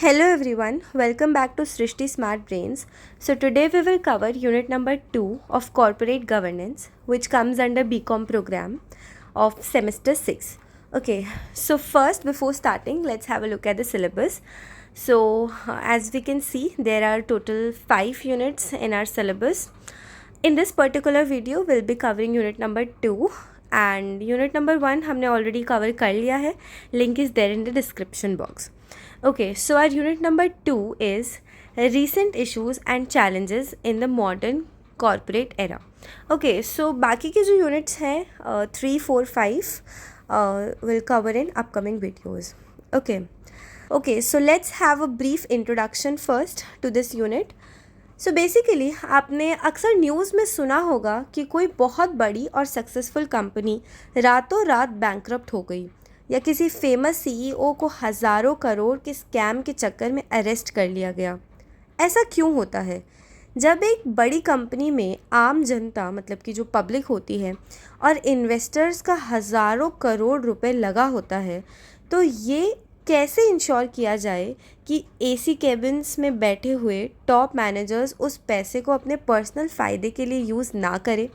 Hello everyone, welcome back to Srishti Smart Brains. So today we will cover unit number 2 of corporate governance, which comes under BCom program of semester 6. Okay, so first before starting, let's have a look at the syllabus. So as we can see, there are total 5 units in our syllabus. In this particular video, we'll be covering unit number 2 and unit number 1 हमने already cover कर लिया है. Link is there in the description box. Okay, so our unit number 2 is recent issues and challenges in the modern corporate era. Okay, so बाकी के जो units हैं 3, 4, 5 will cover in upcoming videos. Okay, so let's have a brief introduction first to this unit. So basically आपने अक्सर news में सुना होगा कि कोई बहुत बड़ी और सक्सेसफुल कंपनी रातों रात बैंकरप्ट हो गई या किसी फेमस सीईओ को हज़ारों करोड़ के स्कैम के चक्कर में अरेस्ट कर लिया गया. ऐसा क्यों होता है? जब एक बड़ी कंपनी में आम जनता मतलब कि जो पब्लिक होती है और इन्वेस्टर्स का हज़ारों करोड़ रुपए लगा होता है, तो ये कैसे इंश्योर किया जाए कि एसी केबिन्स में बैठे हुए टॉप मैनेजर्स उस पैसे को अपने पर्सनल फ़ायदे के लिए यूज़ ना करें.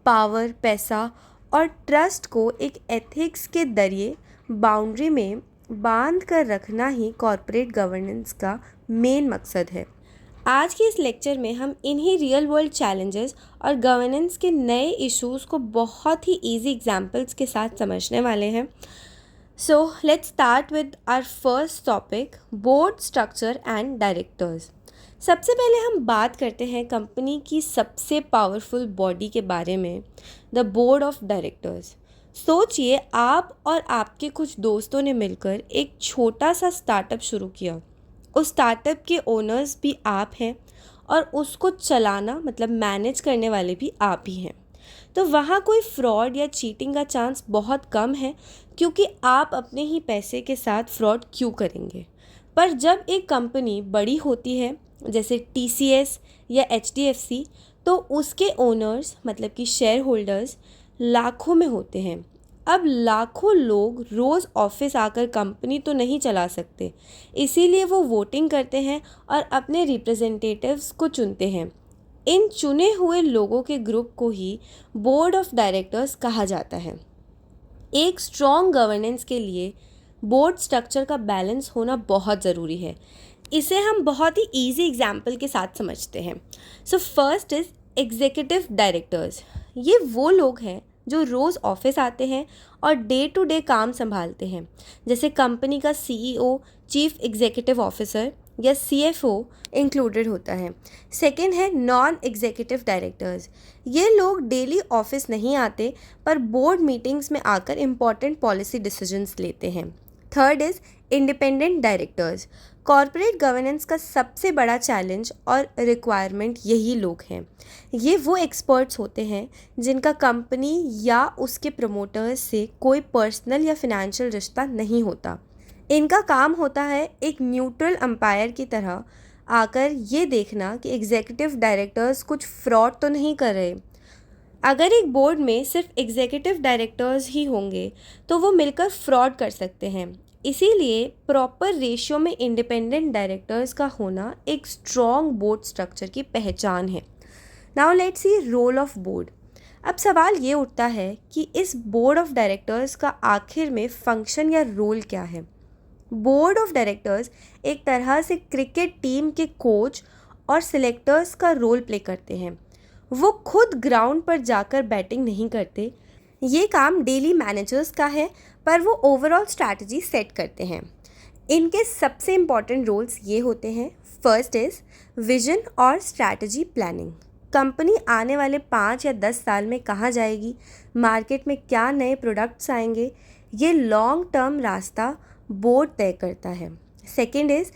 पावर, पैसा और ट्रस्ट को एक एथिक्स के जरिए बाउंड्री में बांध कर रखना ही कॉर्पोरेट गवर्नेंस का मेन मकसद है. आज के इस लेक्चर में हम इन्हीं रियल वर्ल्ड चैलेंजेस और गवर्नेंस के नए इश्यूज़ को बहुत ही इजी एग्जांपल्स के साथ समझने वाले हैं. So let's start with our first topic, board structure and directors. सबसे पहले हम बात करते हैं कंपनी की सबसे पावरफुल बॉडी के बारे में, द बोर्ड ऑफ डायरेक्टर्स. सोचिए आप और आपके कुछ दोस्तों ने मिलकर एक छोटा सा स्टार्टअप शुरू किया. उस स्टार्टअप के ओनर्स भी आप हैं और उसको चलाना मतलब मैनेज करने वाले भी आप ही हैं. तो वहाँ कोई फ्रॉड या चीटिंग का चांस बहुत कम है, क्योंकि आप अपने ही पैसे के साथ फ्रॉड क्यों करेंगे. पर जब एक कंपनी बड़ी होती है जैसे TCS या HDFC, तो उसके ओनर्स मतलब कि शेयर होल्डर्स लाखों में होते हैं. अब लाखों लोग रोज़ ऑफिस आकर कंपनी तो नहीं चला सकते, इसीलिए वो वोटिंग करते हैं और अपने रिप्रेजेंटेटिव्स को चुनते हैं. इन चुने हुए लोगों के ग्रुप को ही बोर्ड ऑफ डायरेक्टर्स कहा जाता है. एक स्ट्रॉन्ग गवर्नेंस के लिए बोर्ड स्ट्रक्चर का बैलेंस होना बहुत ज़रूरी है. इसे हम बहुत ही इजी एग्जाम्पल के साथ समझते हैं. So first is executive directors. ये वो लोग हैं जो रोज़ ऑफिस आते हैं और डे टू डे काम संभालते हैं, जैसे कंपनी का CEO, चीफ एग्जीक्यूटिव ऑफिसर या CFO इंक्लूडेड होता है. सेकंड है नॉन एग्जीक्यूटिव डायरेक्टर्स. ये लोग डेली ऑफिस नहीं आते पर बोर्ड मीटिंग्स में आकर इम्पॉर्टेंट पॉलिसी डिसीजंस लेते हैं. Third is independent directors. Corporate governance का सबसे बड़ा चैलेंज और रिक्वायरमेंट यही लोग हैं. ये वो एक्सपर्ट्स होते हैं जिनका कंपनी या उसके प्रमोटर्स से कोई पर्सनल या फिनेंशियल रिश्ता नहीं होता. इनका काम होता है एक न्यूट्रल अंपायर की तरह आकर ये देखना कि एग्जीक्यूटिव डायरेक्टर्स कुछ फ्रॉड तो नहीं कर रहे. अगर एक बोर्ड में सिर्फ एग्जीक्यूटिव डायरेक्टर्स ही होंगे तो वो मिलकर फ्रॉड कर सकते हैं. इसीलिए प्रॉपर रेशियो में इंडिपेंडेंट डायरेक्टर्स का होना एक स्ट्रॉन्ग बोर्ड स्ट्रक्चर की पहचान है. Now let's see role of board. अब सवाल ये उठता है कि इस बोर्ड ऑफ डायरेक्टर्स का आखिर में फंक्शन या रोल क्या है. बोर्ड ऑफ डायरेक्टर्स एक तरह से क्रिकेट टीम के कोच और सिलेक्टर्स का रोल प्ले करते हैं. वो खुद ग्राउंड पर जाकर बैटिंग नहीं करते, ये काम डेली मैनेजर्स का है, पर वो ओवरऑल स्ट्रैटेजी सेट करते हैं. इनके सबसे इम्पॉर्टेंट रोल्स ये होते हैं. फर्स्ट इज़ विजन और स्ट्रैटेजी प्लानिंग. कंपनी आने वाले 5 या 10 साल में कहाँ जाएगी, मार्केट में क्या नए प्रोडक्ट्स आएंगे, ये लॉन्ग टर्म रास्ता बोर्ड तय करता है. Second is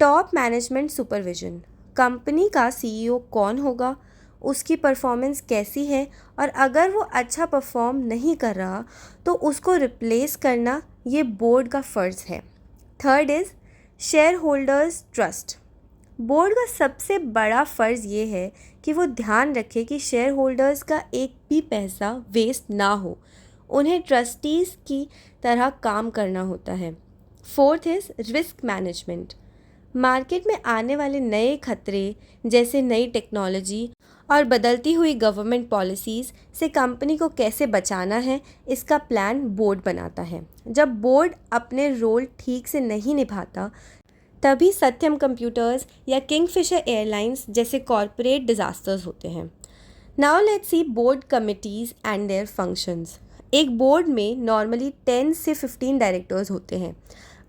top management supervision. Company का CEO कौन होगा, उसकी परफॉर्मेंस कैसी है, और अगर वो अच्छा परफॉर्म नहीं कर रहा तो उसको रिप्लेस करना ये बोर्ड का फ़र्ज़ है. Third is share holders trust. Board का सबसे बड़ा फ़र्ज़ ये है कि वो ध्यान रखे कि शेयर होल्डर्स का एक भी पैसा वेस्ट ना हो. उन्हें ट्रस्टीज़ की तरह काम करना होता है. Fourth is risk management. Market में आने वाले नए खतरे जैसे नई टेक्नोलॉजी और बदलती हुई गवर्नमेंट पॉलिसीज़ से कंपनी को कैसे बचाना है, इसका प्लान बोर्ड बनाता है। जब बोर्ड अपने रोल ठीक से नहीं निभाता, तभी सत्यम कंप्यूटर्स या किंगफिशर एयरलाइंस जैसे कॉरपोरेट डिजास्टर्स होते हैं। Now let's see board committees and their functions. एक बोर्ड में नॉर्मली 10 से 15 डायरेक्टर्स होते हैं।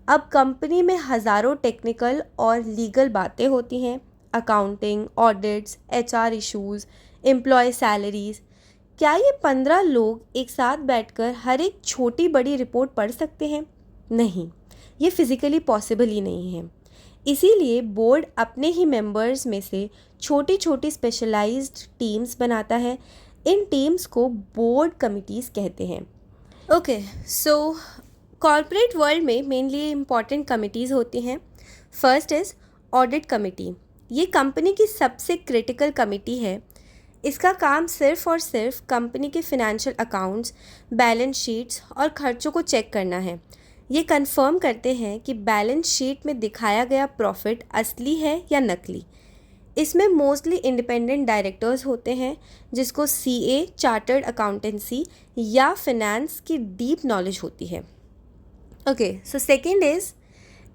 अब कंपनी में हज़ारों टेक्निकल और लीगल बातें होती हैं, accounting, audits, HR issues, employ salaries. क्या ये 15 लोग एक साथ बैठकर हर एक छोटी बड़ी रिपोर्ट पढ़ सकते हैं? नहीं, ये फिज़िकली पॉसिबल ही नहीं है। इसीलिए बोर्ड अपने ही मेंबर्स में से छोटी छोटी स्पेशलाइज्ड टीम्स बनाता है। इन टीम्स को बोर्ड कमिटीज़ कहते हैं। ओके, सो कॉर्पोरेट वर्ल्ड में मेनली इम्पॉर्टेंट कमिटीज़ होती हैं। First is audit committee. ये कंपनी की सबसे क्रिटिकल कमिटी है। इसका काम सिर्फ़ और सिर्फ कंपनी के फिनेंशियल अकाउंट्स, बैलेंस शीट्स और खर्चों को चेक करना है। ये कंफर्म करते हैं कि बैलेंस शीट में दिखाया गया प्रॉफिट असली है या नकली। इसमें मोस्टली इंडिपेंडेंट डायरेक्टर्स होते हैं जिसको सीए, चार्टर्ड अकाउंटेंसी या फिनेंस की डीप नॉलेज होती है। Okay, so second is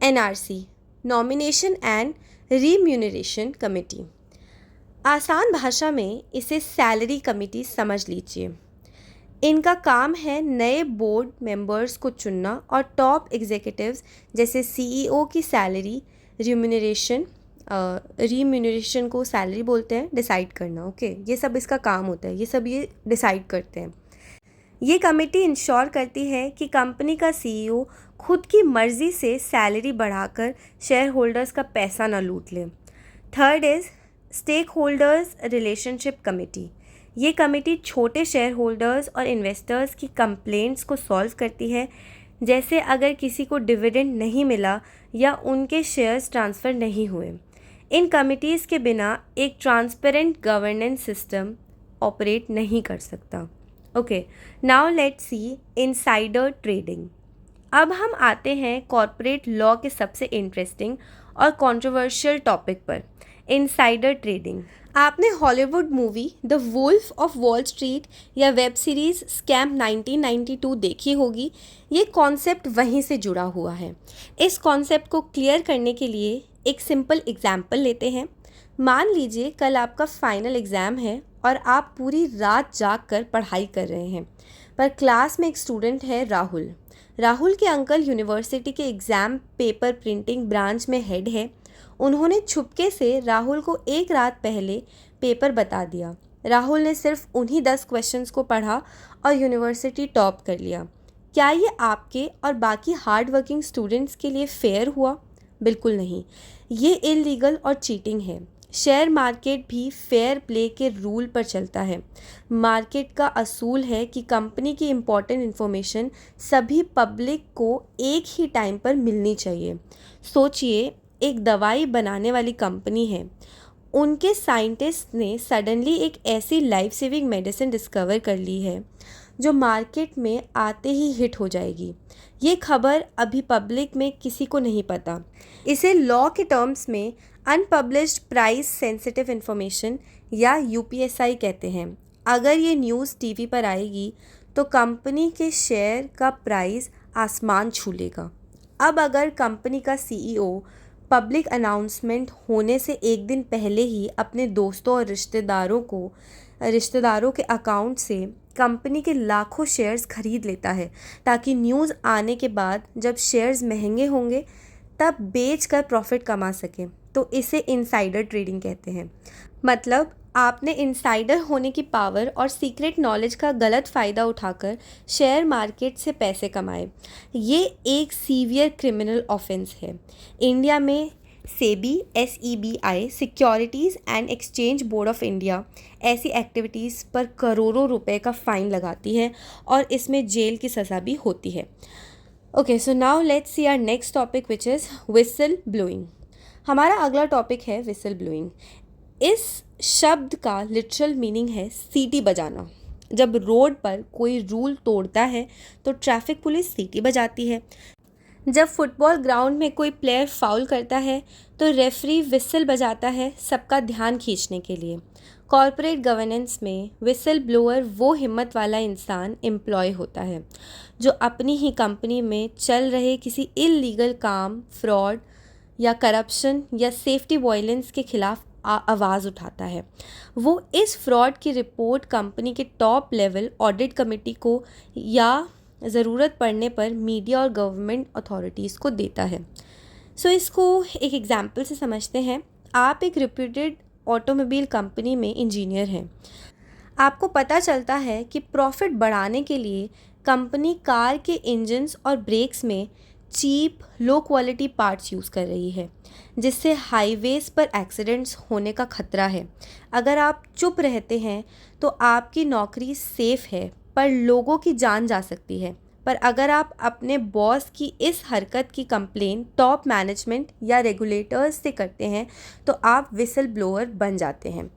NRC, nomination and remuneration committee. आसान भाषा में इसे सैलरी कमेटी समझ लीजिए। इनका काम है नए बोर्ड मेंबर्स को चुनना और टॉप एग्जीक्यूटिव्स जैसे सीईओ की सैलरी, रिम्यूनरेशन को सैलरी बोलते हैं, डिसाइड करना। ओके, ये सब इसका काम होता है, ये सब ये डिसाइड करते हैं। ये कमेटी इंश्योर करती है कि कंपनी का सीईओ खुद की मर्ज़ी से सैलरी बढ़ाकर शेयर होल्डर्स का पैसा ना लूट ले। Third is stake holders relationship committee. ये कमेटी छोटे शेयर होल्डर्स और इन्वेस्टर्स की कंप्लेंट्स को सॉल्व करती है, जैसे अगर किसी को डिविडेंड नहीं मिला या उनके शेयर्स ट्रांसफ़र नहीं हुए। इन कमिटीज़ के बिना एक ट्रांसपेरेंट गवर्नेंस सिस्टम ऑपरेट नहीं कर सकता। Okay, now let's C insider trading. अब हम आते हैं कॉर्पोरेट लॉ के सबसे इंटरेस्टिंग और कंट्रोवर्शियल टॉपिक पर, इनसाइडर ट्रेडिंग। आपने Hollywood movie the wolf of Wall Street या वेब सीरीज़ स्कैम 1992 देखी होगी। ये कॉन्सेप्ट वहीं से जुड़ा हुआ है। इस कॉन्सेप्ट को क्लियर करने के लिए एक सिंपल एग्जाम्पल लेते हैं। मान लीजिए कल आपका फाइनल एग्ज़ाम है और आप पूरी रात जाग कर पढ़ाई कर रहे हैं, पर क्लास में एक स्टूडेंट है राहुल। राहुल के अंकल यूनिवर्सिटी के एग्ज़ाम पेपर प्रिंटिंग ब्रांच में हेड है। उन्होंने छुपके से राहुल को एक रात पहले पेपर बता दिया। राहुल ने सिर्फ उन्हीं 10 क्वेश्चंस को पढ़ा और यूनिवर्सिटी टॉप कर लिया। क्या ये आपके और बाकी हार्ड वर्किंग स्टूडेंट्स के लिए फेयर हुआ? बिल्कुल नहीं, ये इलीगल और चीटिंग है। शेयर मार्केट भी फेयर प्ले के रूल पर चलता है। मार्केट का असूल है कि कंपनी की इम्पॉर्टेंट इन्फॉर्मेशन सभी पब्लिक को एक ही टाइम पर मिलनी चाहिए। सोचिए, एक दवाई बनाने वाली कंपनी है, उनके साइंटिस्ट ने सडनली एक ऐसी लाइफ सेविंग मेडिसिन डिस्कवर कर ली है जो मार्केट में आते ही हिट हो जाएगी। ये खबर अभी पब्लिक में किसी को नहीं पता। इसे लॉ के टर्म्स में अनपब्लिश्ड प्राइस सेंसिटिव इन्फॉर्मेशन या यूपीएसआई कहते हैं। अगर ये न्यूज़ टीवी पर आएगी तो कंपनी के शेयर का प्राइस आसमान छू लेगा। अब अगर कंपनी का सीईओ पब्लिक अनाउंसमेंट होने से एक दिन पहले ही अपने दोस्तों और रिश्तेदारों के अकाउंट से कंपनी के लाखों शेयर्स खरीद लेता है ताकि न्यूज़ आने के बाद जब शेयर्स महंगे होंगे तब बेच कर प्रॉफिट कमा सके, तो इसे इनसाइडर ट्रेडिंग कहते हैं। मतलब आपने इनसाइडर होने की पावर और सीक्रेट नॉलेज का गलत फ़ायदा उठाकर शेयर मार्केट से पैसे कमाए। ये एक सीवियर क्रिमिनल ऑफेंस है। इंडिया में SEBI SEBI securities and exchange board of India ऐसी एक्टिविटीज़ पर करोड़ों रुपए का फ़ाइन लगाती है और इसमें जेल की सज़ा भी होती है। Okay, so now let's see our next topic which is whistle blowing. हमारा अगला टॉपिक है विसल ब्लोइंग। इस शब्द का लिटरल मीनिंग है सीटी बजाना। जब रोड पर कोई रूल तोड़ता है तो ट्रैफिक पुलिस सीटी बजाती है। जब फुटबॉल ग्राउंड में कोई प्लेयर फाउल करता है तो रेफरी विसल बजाता है सबका ध्यान खींचने के लिए। कॉरपोरेट गवर्नेंस में विसल ब्लोअर वो हिम्मत वाला इंसान एम्प्लॉय होता है जो अपनी ही कंपनी में चल रहे किसी इल्लीगल काम, फ्रॉड या करप्शन या सेफ्टी वायलेंस के खिलाफ आवाज़ उठाता है। वो इस फ्रॉड की रिपोर्ट कंपनी के टॉप लेवल ऑडिट कमेटी को या ज़रूरत पड़ने पर मीडिया और गवर्नमेंट अथॉरिटीज़ को देता है। इसको एक एग्जाम्पल से समझते हैं। आप एक रिप्यूटेड ऑटोमोबाइल कंपनी में इंजीनियर हैं। आपको पता चलता है कि प्रॉफिट बढ़ाने के लिए कंपनी कार के इंजन्स और ब्रेक्स में cheap low quality parts use कर रही है, जिससे हाईवेज़ पर एक्सीडेंट्स होने का खतरा है। अगर आप चुप रहते हैं तो आपकी नौकरी सेफ है, पर लोगों की जान जा सकती है। पर अगर आप अपने बॉस की इस हरकत की कंप्लेन टॉप मैनेजमेंट या रेगुलेटर्स से करते हैं तो आप विसल ब्लोअर बन जाते हैं।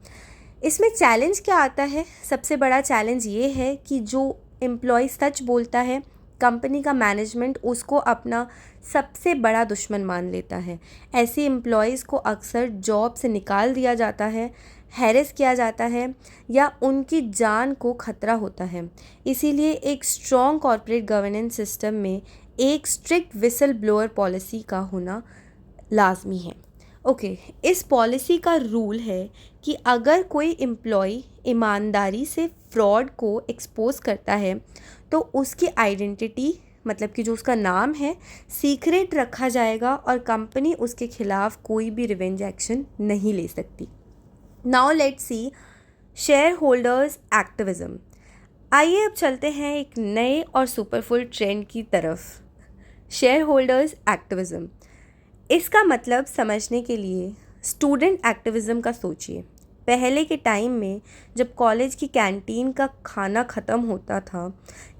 इसमें चैलेंज क्या आता है? सबसे बड़ा चैलेंज ये है कि जो एम्प्लॉय सच बोलता है, कंपनी का मैनेजमेंट उसको अपना सबसे बड़ा दुश्मन मान लेता है। ऐसे एम्प्लॉयज़ को अक्सर जॉब से निकाल दिया जाता है, हैरेस किया जाता है या उनकी जान को खतरा होता है। इसीलिए एक स्ट्रॉन्ग कॉर्पोरेट गवर्नेंस सिस्टम में एक स्ट्रिक्ट विसल ब्लोअर पॉलिसी का होना लाजमी है। इस पॉलिसी का रूल है कि अगर कोई एम्प्लॉय ईमानदारी से फ्रॉड को एक्सपोज करता है तो उसकी आइडेंटिटी, मतलब कि जो उसका नाम है, सीक्रेट रखा जाएगा और कंपनी उसके खिलाफ कोई भी रिवेंज एक्शन नहीं ले सकती। Now let's C share holders activism. आइए अब चलते हैं एक नए और सुपरफुल ट्रेंड की तरफ, शेयर होल्डर्स एक्टिविज़म। इसका मतलब समझने के लिए स्टूडेंट एक्टिविज़म का सोचिए। पहले के टाइम में जब कॉलेज की कैंटीन का खाना ख़त्म होता था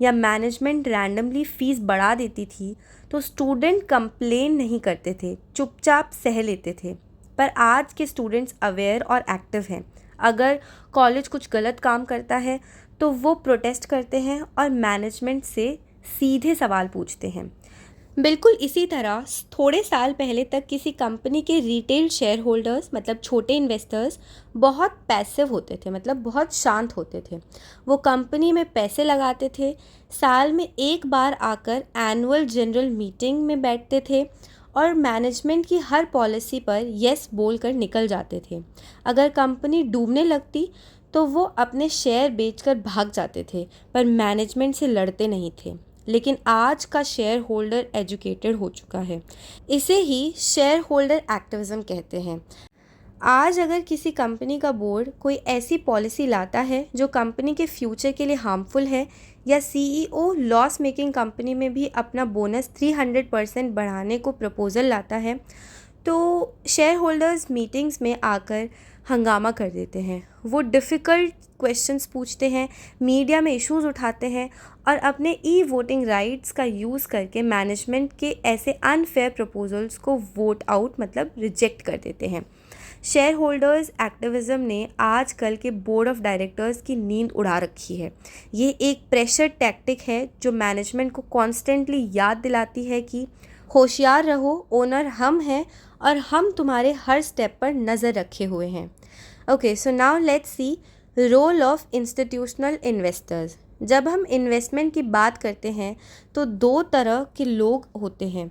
या मैनेजमेंट रैंडमली फ़ीस बढ़ा देती थी तो स्टूडेंट कंप्लेन नहीं करते थे, चुपचाप सह लेते थे। पर आज के स्टूडेंट्स अवेयर और एक्टिव हैं। अगर कॉलेज कुछ गलत काम करता है तो वो प्रोटेस्ट करते हैं और मैनेजमेंट से सीधे सवाल पूछते हैं। बिल्कुल इसी तरह थोड़े साल पहले तक किसी कंपनी के रिटेल शेयर होल्डर्स, मतलब छोटे इन्वेस्टर्स, बहुत पैसिव होते थे, मतलब बहुत शांत होते थे। वो कंपनी में पैसे लगाते थे, साल में एक बार आकर एनुअल जनरल मीटिंग में बैठते थे और मैनेजमेंट की हर पॉलिसी पर येस बोलकर निकल जाते थे। अगर कंपनी डूबने लगती तो वो अपने शेयर बेचकर भाग जाते थे, पर मैनेजमेंट से लड़ते नहीं थे। लेकिन आज का शेयर होल्डर एजुकेटेड हो चुका है। इसे ही शेयर होल्डर एक्टिविज़म कहते हैं। आज अगर किसी कंपनी का बोर्ड कोई ऐसी पॉलिसी लाता है जो कंपनी के फ्यूचर के लिए हार्मफुल है, या सीईओ लॉस मेकिंग कंपनी में भी अपना बोनस 300% बढ़ाने को प्रपोज़ल लाता है, तो शेयर होल्डर्स मीटिंग्स में आकर हंगामा कर देते हैं। वो डिफ़िकल्ट क्वेश्चंस पूछते हैं, मीडिया में इश्यूज़ उठाते हैं और अपने ई वोटिंग राइट्स का यूज़ करके मैनेजमेंट के ऐसे अनफेयर प्रपोजल्स को वोट आउट, मतलब रिजेक्ट कर देते हैं। शेयर होल्डर्स एक्टिविज़म ने आजकल के बोर्ड ऑफ डायरेक्टर्स की नींद उड़ा रखी है। ये एक प्रेशर टैक्टिक है जो मैनेजमेंट को कॉन्स्टेंटली याद दिलाती है कि होशियार रहो, ओनर हम हैं और हम तुम्हारे हर स्टेप पर नज़र रखे हुए हैं। So now let's see role of institutional investors. जब हम इन्वेस्टमेंट की बात करते हैं तो दो तरह के लोग होते हैं,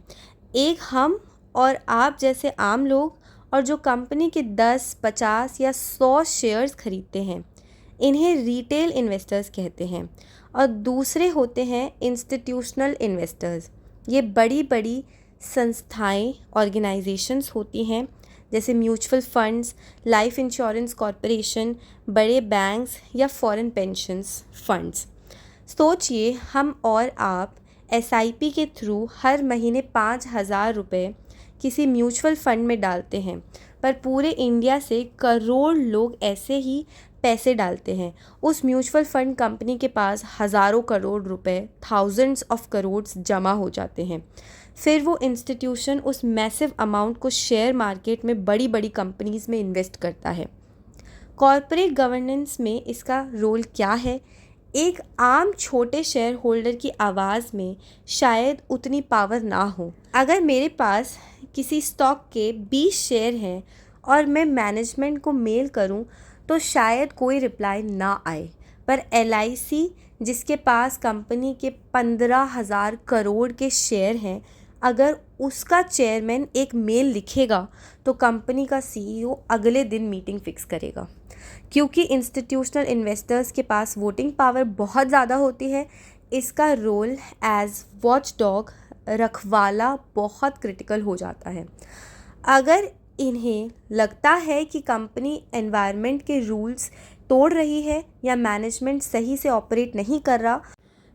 एक हम और आप जैसे आम लोग, और जो कंपनी के 10, 50 या 100 शेयर्स खरीदते हैं, इन्हें रिटेल इन्वेस्टर्स कहते हैं। और दूसरे होते हैं इंस्टीट्यूशनल इन्वेस्टर्स। ये बड़ी बड़ी संस्थाएं, ऑर्गेनाइजेशंस होती हैं, जैसे mutual funds, life insurance corporation, बड़े बैंक्स या फॉरेन पेंशन्स फंड्स। सोचिए, हम और आप एसआईपी के थ्रू हर महीने 5,000 रुपये किसी म्यूचुअल फंड में डालते हैं, पर पूरे इंडिया से करोड़ लोग ऐसे ही पैसे डालते हैं। उस म्यूचुअल फंड कंपनी के पास हज़ारों करोड़ रुपए, थाउजेंड्स ऑफ करोड्स जमा हो जाते हैं। फिर वो इंस्टीट्यूशन उस मैसिव अमाउंट को शेयर मार्केट में बड़ी बड़ी कंपनीज़ में इन्वेस्ट करता है। कॉर्पोरेट गवर्नेंस में इसका रोल क्या है? एक आम छोटे शेयर होल्डर की आवाज़ में शायद उतनी पावर ना हो। अगर मेरे पास किसी स्टॉक के 20 शेयर हैं और मैं मैनेजमेंट को मेल करूं तो शायद कोई रिप्लाई ना आए, पर LIC जिसके पास कंपनी के 15,000 करोड़ के शेयर हैं, अगर उसका चेयरमैन एक मेल लिखेगा तो कंपनी का CEO अगले दिन मीटिंग फिक्स करेगा। क्योंकि इंस्टीट्यूशनल इन्वेस्टर्स के पास वोटिंग पावर बहुत ज़्यादा होती है, इसका रोल एज वॉच डॉग, रखवाला, बहुत क्रिटिकल हो जाता है। अगर इन्हें लगता है कि कंपनी एनवायरनमेंट के रूल्स तोड़ रही है या मैनेजमेंट सही से ऑपरेट नहीं कर रहा,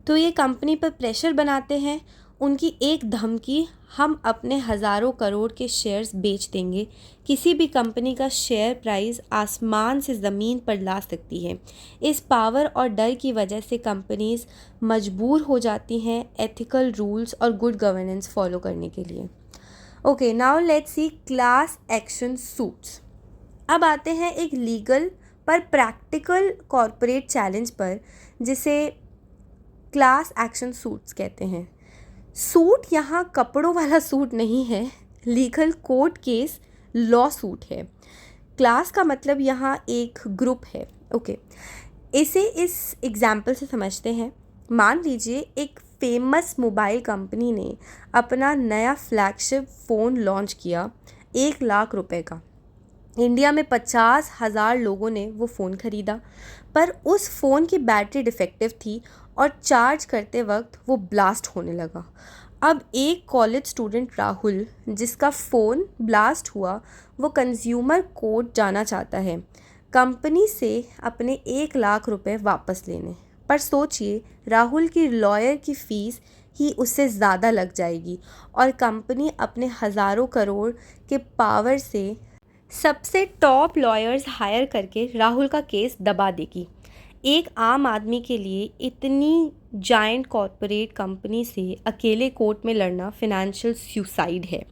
तो ये कंपनी पर प्रेशर बनाते हैं। उनकी एक धमकी, हम अपने हज़ारों करोड़ के शेयर्स बेच देंगे। किसी भी कंपनी का शेयर प्राइस आसमान से ज़मीन पर ला सकती है। इस पावर और डर की वजह से कंपनीज मजबूर हो जाती हैं एथिकल रूल्स और गुड गवर्नेंस फॉलो करने के लिए। Okay, now let's C class action suits. अब आते हैं एक लीगल पर प्रैक्टिकल कॉरपोरेट चैलेंज पर, जिसे क्लास एक्शन सूट्स कहते हैं। सूट यहाँ कपड़ों वाला सूट नहीं है, legal court case law suit है। क्लास का मतलब यहाँ एक ग्रुप है। ओके, इसे इस एग्जाम्पल से समझते हैं। मान लीजिए एक फेमस मोबाइल कंपनी ने अपना नया फ्लैगशिप फ़ोन लॉन्च किया 1,00,000 रुपए का। इंडिया में 50,000 लोगों ने वो फ़ोन ख़रीदा, पर उस फ़ोन की बैटरी डिफेक्टिव थी और चार्ज करते वक्त वो ब्लास्ट होने लगा। अब एक कॉलेज स्टूडेंट राहुल, जिसका फ़ोन ब्लास्ट हुआ, वो कंज्यूमर कोर्ट जाना चाहता है कंपनी से अपने 1,00,000 रुपए वापस लेने। पर सोचिए, राहुल की लॉयर की फ़ीस ही उससे ज़्यादा लग जाएगी और कंपनी अपने हज़ारों करोड़ के पावर से सबसे टॉप लॉयर्स हायर करके राहुल का केस दबा देगी। एक आम आदमी के लिए इतनी जायंट कॉरपोरेट कंपनी से अकेले कोर्ट में लड़ना फिनेंशियल सुसाइड है।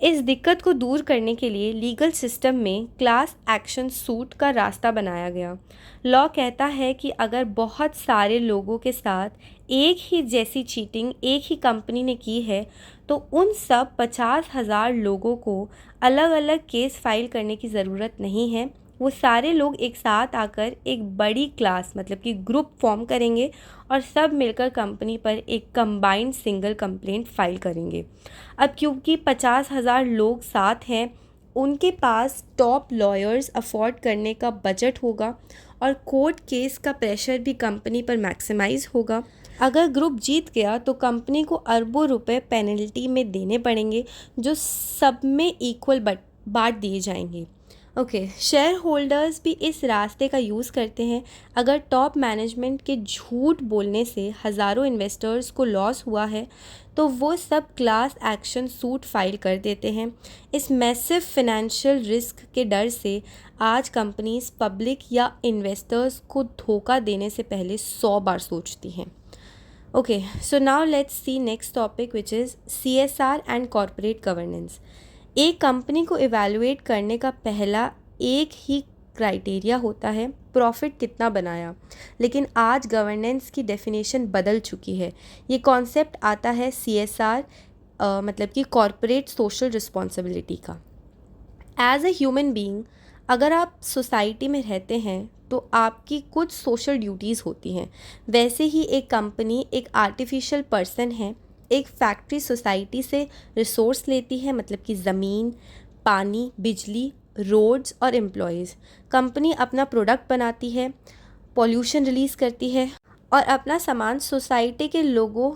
इस दिक्कत को दूर करने के लिए लीगल सिस्टम में क्लास एक्शन सूट का रास्ता बनाया गया। लॉ कहता है कि अगर बहुत सारे लोगों के साथ एक ही जैसी चीटिंग एक ही कंपनी ने की है, तो उन सब 50,000 लोगों को अलग अलग केस फाइल करने की ज़रूरत नहीं है। वो सारे लोग एक साथ आकर एक बड़ी क्लास मतलब कि ग्रुप फॉर्म करेंगे और सब मिलकर कंपनी पर एक कंबाइंड सिंगल कंप्लेंट फाइल करेंगे। अब क्योंकि 50,000 लोग साथ हैं, उनके पास टॉप लॉयर्स अफोर्ड करने का बजट होगा और कोर्ट केस का प्रेशर भी कंपनी पर मैक्सिमाइज होगा। अगर ग्रुप जीत गया तो कंपनी को अरबों रुपए पेनल्टी में देने पड़ेंगे, जो सब में इक्वल बांट दिए जाएंगे। ओके, शेयर होल्डर्स भी इस रास्ते का यूज़ करते हैं। अगर टॉप मैनेजमेंट के झूठ बोलने से हज़ारों इन्वेस्टर्स को लॉस हुआ है, तो वो सब क्लास एक्शन सूट फाइल कर देते हैं। इस मैसिव फिनेंशियल रिस्क के डर से आज कंपनीज पब्लिक या इन्वेस्टर्स को धोखा देने से पहले 100 बार सोचती हैं। Okay, so now let's C next topic, which is CSR and corporate governance. एक कंपनी को इवैल्यूएट करने का पहला एक ही क्राइटेरिया होता है, प्रॉफिट कितना बनाया। लेकिन आज गवर्नेंस की डेफिनेशन बदल चुकी है। ये कॉन्सेप्ट आता है CSR मतलब कि कॉरपोरेट सोशल रिस्पॉन्सिबिलिटी का। एज ए ह्यूमन बीइंग, अगर आप सोसाइटी में रहते हैं तो आपकी कुछ सोशल ड्यूटीज़ होती हैं। वैसे ही एक कंपनी एक आर्टिफिशियल पर्सन है। एक फैक्ट्री सोसाइटी से रिसोर्स लेती है, मतलब कि ज़मीन, पानी, बिजली, रोड्स और एम्प्लॉयज़। कंपनी अपना प्रोडक्ट बनाती है, पॉल्यूशन रिलीज़ करती है और अपना सामान सोसाइटी के लोगों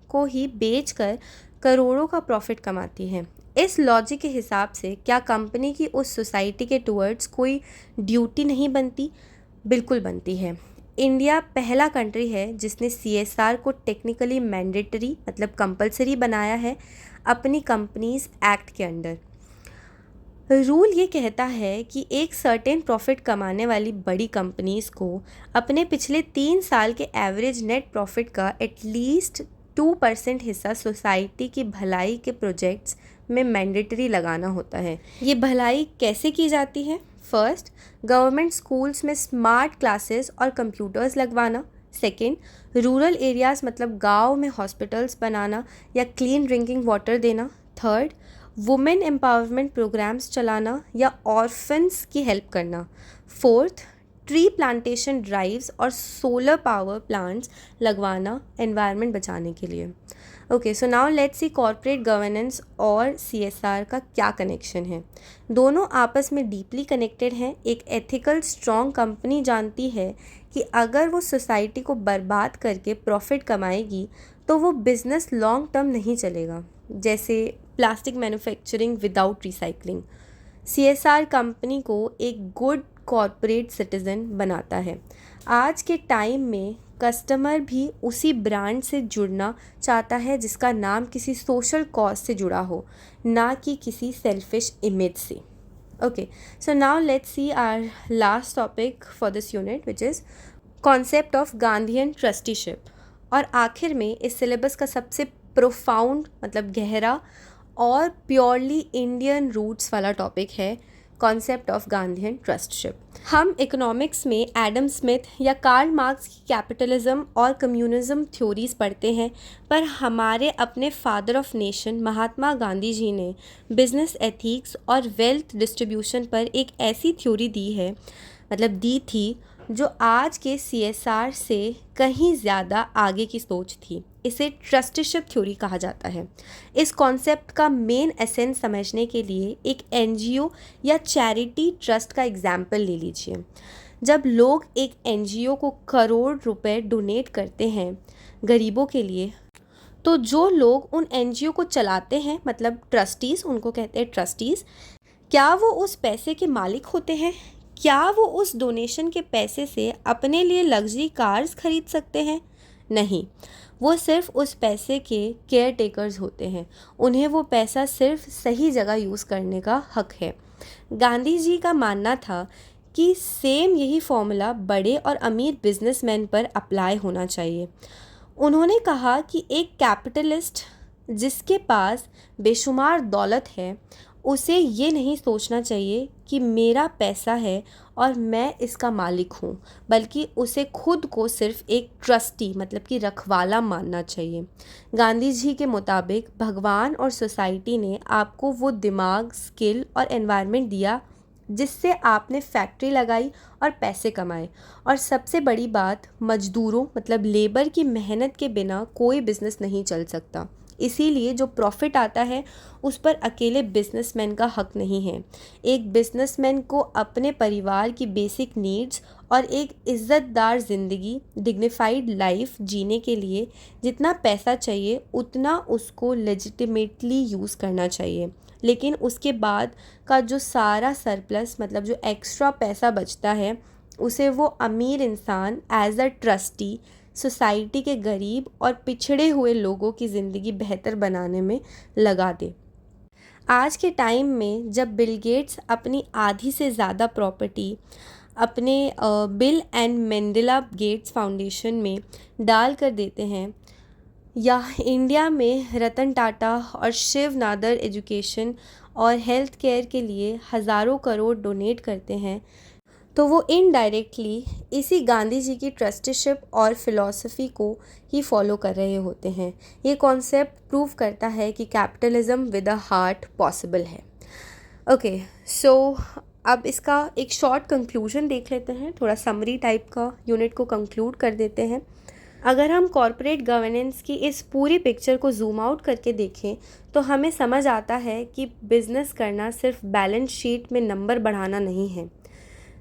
को ही बेचकर करोड़ों का प्रॉफिट कमाती है। इस लॉजिक के हिसाब से क्या कंपनी की उस सोसाइटी के टुवर्ड्स कोई ड्यूटी नहीं बनती? बिल्कुल बनती है। इंडिया पहला कंट्री है जिसने CSR को टेक्निकली मैंडेटरी मतलब कंपलसरी बनाया है अपनी कंपनीज एक्ट के अंडर। रूल ये कहता है कि एक सर्टेन प्रॉफिट कमाने वाली बड़ी कंपनीज को अपने पिछले 3 साल के एवरेज नेट प्रॉफिट का एटलीस्ट 2% हिस्सा सोसाइटी की भलाई के प्रोजेक्ट्स में मैंडेटरी लगाना होता है। ये भलाई कैसे की जाती है? फर्स्ट, गवर्नमेंट स्कूल्स में स्मार्ट क्लासेस और कंप्यूटर्स लगवाना। सेकेंड, रूरल एरियाज़ मतलब गांव में हॉस्पिटल्स बनाना या क्लीन ड्रिंकिंग वाटर देना। थर्ड, वुमेन एम्पावरमेंट प्रोग्राम्स चलाना या ऑर्फन्स की हेल्प करना। फोर्थ, ट्री प्लांटेशन ड्राइव्स और सोलर पावर प्लांट्स लगवाना एनवायरनमेंट बचाने के लिए। Okay, so now let's C corporate governance और CSR का क्या कनेक्शन है। दोनों आपस में डीपली कनेक्टेड हैं। एक एथिकल स्ट्रॉन्ग कंपनी जानती है कि अगर वो सोसाइटी को बर्बाद करके प्रॉफिट कमाएगी तो वो बिज़नेस लॉन्ग टर्म नहीं चलेगा। जैसे plastic manufacturing without recycling. CSR company को एक गुड कॉर्पोरेट सिटीज़न बनाता है। आज के टाइम में कस्टमर भी उसी ब्रांड से जुड़ना चाहता है जिसका नाम किसी सोशल कॉज से जुड़ा हो, ना कि किसी सेल्फिश इमेज से। Okay, so now let's see our last topic for this unit which is concept of Gandhian trusteeship. और आखिर में इस सिलेबस का सबसे प्रोफाउंड मतलब गहरा और प्योरली इंडियन रूट्स वाला टॉपिक है कॉन्सेप्ट ऑफ गांधीयन ट्रस्टशिप। हम इकोनॉमिक्स में एडम स्मिथ या कार्ल मार्क्स की कैपिटलिज्म और कम्युनिज्म थ्योरीज पढ़ते हैं, पर हमारे अपने father of nation Mahatma Gandhi ji ने बिजनेस एथिक्स और वेल्थ डिस्ट्रीब्यूशन पर एक ऐसी थ्योरी दी थी जो आज के CSR से कहीं ज़्यादा आगे की सोच थी। इसे ट्रस्टीशिप थ्योरी कहा जाता है। इस कॉन्सेप्ट का मेन एसेंस समझने के लिए एक NGO या चैरिटी ट्रस्ट का एग्जाम्पल ले लीजिए। जब लोग एक NGO को करोड़ रुपए डोनेट करते हैं गरीबों के लिए, तो जो लोग उन NGO को चलाते हैं मतलब ट्रस्टीज़, उनको कहते हैं ट्रस्टीज़, क्या वो उस पैसे के मालिक होते हैं? क्या वो उस डोनेशन के पैसे से अपने लिए लग्जरी कार्स खरीद सकते हैं? नहीं, वो सिर्फ उस पैसे के केयर टेकर्स होते हैं। उन्हें वो पैसा सिर्फ सही जगह यूज़ करने का हक है। गांधी जी का मानना था कि सेम यही फॉर्मूला बड़े और अमीर बिजनेसमैन पर अप्लाई होना चाहिए। उन्होंने कहा कि एक कैपिटलिस्ट जिसके पास बेशुमार दौलत है, उसे ये नहीं सोचना चाहिए कि मेरा पैसा है और मैं इसका मालिक हूँ, बल्कि उसे खुद को सिर्फ एक ट्रस्टी मतलब कि रखवाला मानना चाहिए। गांधी जी के मुताबिक भगवान और सोसाइटी ने आपको वो दिमाग, स्किल और एनवायरनमेंट दिया जिससे आपने फैक्ट्री लगाई और पैसे कमाए। और सबसे बड़ी बात, मजदूरों मतलब लेबर की मेहनत के बिना कोई बिज़नेस नहीं चल सकता। इसीलिए जो प्रॉफिट आता है उस पर अकेले बिजनेसमैन का हक नहीं है। एक बिजनेसमैन को अपने परिवार की बेसिक नीड्स और एक इज़्ज़तदार ज़िंदगी, डिग्निफाइड लाइफ जीने के लिए जितना पैसा चाहिए उतना उसको लेजिटिमेटली यूज़ करना चाहिए। लेकिन उसके बाद का जो सारा सरप्लस मतलब जो एक्स्ट्रा पैसा बचता है, उसे वो अमीर इंसान एज अ ट्रस्टी सोसाइटी के गरीब और पिछड़े हुए लोगों की ज़िंदगी बेहतर बनाने में लगा दे। आज के टाइम में जब बिल गेट्स अपनी आधी से ज़्यादा प्रॉपर्टी अपने बिल एंड मेंडेला गेट्स फाउंडेशन में डाल कर देते हैं, या इंडिया में रतन टाटा और शिव नादर एजुकेशन और हेल्थ केयर के लिए हज़ारों करोड़ डोनेट करते हैं, तो वो इनडायरेक्टली इसी गांधी जी की ट्रस्टीशिप और फिलॉसफी को ही फॉलो कर रहे होते हैं। ये कॉन्सेप्ट प्रूव करता है कि capitalism with a heart possible है। ओके, सो अब इसका एक शॉर्ट कंक्लूजन देख लेते हैं, थोड़ा समरी टाइप का यूनिट को कंक्लूड कर देते हैं। अगर हम कॉरपोरेट गवर्नेंस की इस पूरी पिक्चर को जूम आउट करके देखें तो हमें समझ आता है कि बिज़नेस करना सिर्फ बैलेंस शीट में नंबर बढ़ाना नहीं है।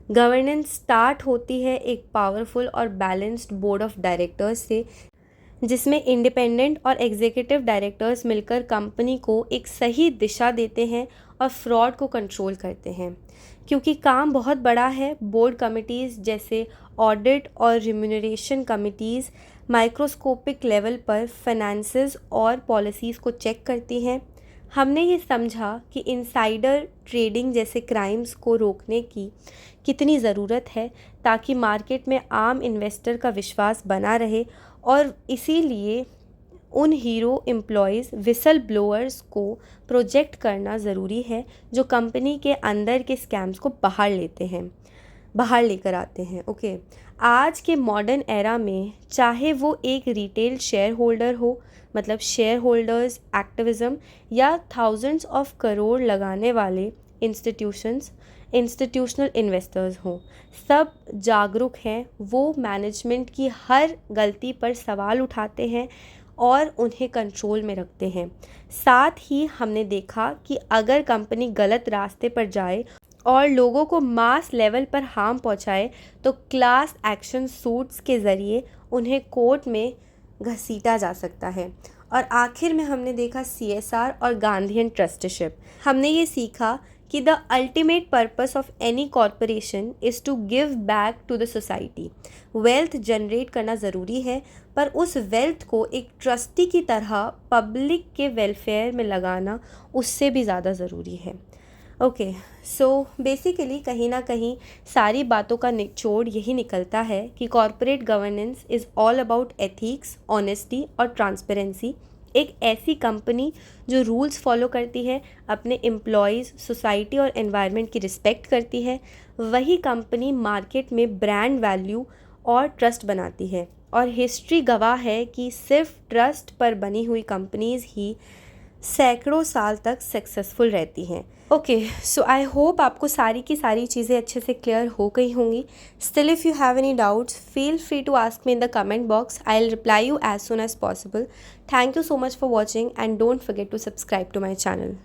गवर्नेंस स्टार्ट होती है एक पावरफुल और बैलेंस्ड बोर्ड ऑफ डायरेक्टर्स से, जिसमें इंडिपेंडेंट और एग्जीक्यूटिव डायरेक्टर्स मिलकर कंपनी को एक सही दिशा देते हैं और फ्रॉड को कंट्रोल करते हैं। क्योंकि काम बहुत बड़ा है, बोर्ड कमिटीज़ जैसे ऑडिट और रिम्यूनरेशन कमिटीज़ माइक्रोस्कोपिक लेवल पर फाइनेंसेस और पॉलिसीज़ को चेक करती हैं। हमने ये समझा कि इनसाइडर ट्रेडिंग जैसे क्राइम्स को रोकने की कितनी ज़रूरत है ताकि मार्केट में आम इन्वेस्टर का विश्वास बना रहे, और इसीलिए उन हीरो एम्प्लॉयज़ विसल ब्लोअर्स को प्रोजेक्ट करना ज़रूरी है जो कंपनी के अंदर के स्कैम्स को बाहर लेते हैं। बाहर लेकर आते हैं। ओके, आज के मॉडर्न एरा में चाहे वो एक रिटेल शेयर होल्डर हो, मतलब शेयर होल्डर्स एक्टिविज़म, या थाउजेंड्स ऑफ करोड़ लगाने वाले इंस्टीट्यूशनल इन्वेस्टर्स हों, सब जागरूक हैं। वो मैनेजमेंट की हर गलती पर सवाल उठाते हैं और उन्हें कंट्रोल में रखते हैं। साथ ही हमने देखा कि अगर कंपनी गलत रास्ते पर जाए और लोगों को मास लेवल पर हार्म पहुंचाए तो क्लास एक्शन सूट्स के ज़रिए उन्हें कोर्ट में घसीटा जा सकता है। और आखिर में हमने देखा CSR और गांधीयन ट्रस्टीशिप। हमने ये सीखा कि the ultimate purpose of any corporation is to give back to the society. Wealth generate करना ज़रूरी है, पर उस वेल्थ को एक ट्रस्टी की तरह पब्लिक के वेलफेयर में लगाना उससे भी ज़्यादा ज़रूरी है। ओके, सो बेसिकली कहीं ना कहीं सारी बातों का निचोड़ यही निकलता है कि corporate governance is all about ethics, honesty और ट्रांसपेरेंसी। एक ऐसी कंपनी जो रूल्स फॉलो करती है, अपने एम्प्लॉयज़, सोसाइटी और एनवायरनमेंट की रिस्पेक्ट करती है, वही कंपनी मार्केट में ब्रांड वैल्यू और ट्रस्ट बनाती है। और हिस्ट्री गवाह है कि सिर्फ ट्रस्ट पर बनी हुई कंपनीज़ ही सैकड़ों साल तक सक्सेसफुल रहती हैं। ओके, सो आई होप आपको सारी की सारी चीज़ें अच्छे से क्लियर हो गई होंगी। Still if you have any doubts feel free to ask me in the comment box. I will reply you as soon as possible. Thank you so much for watching and don't forget to subscribe to my channel.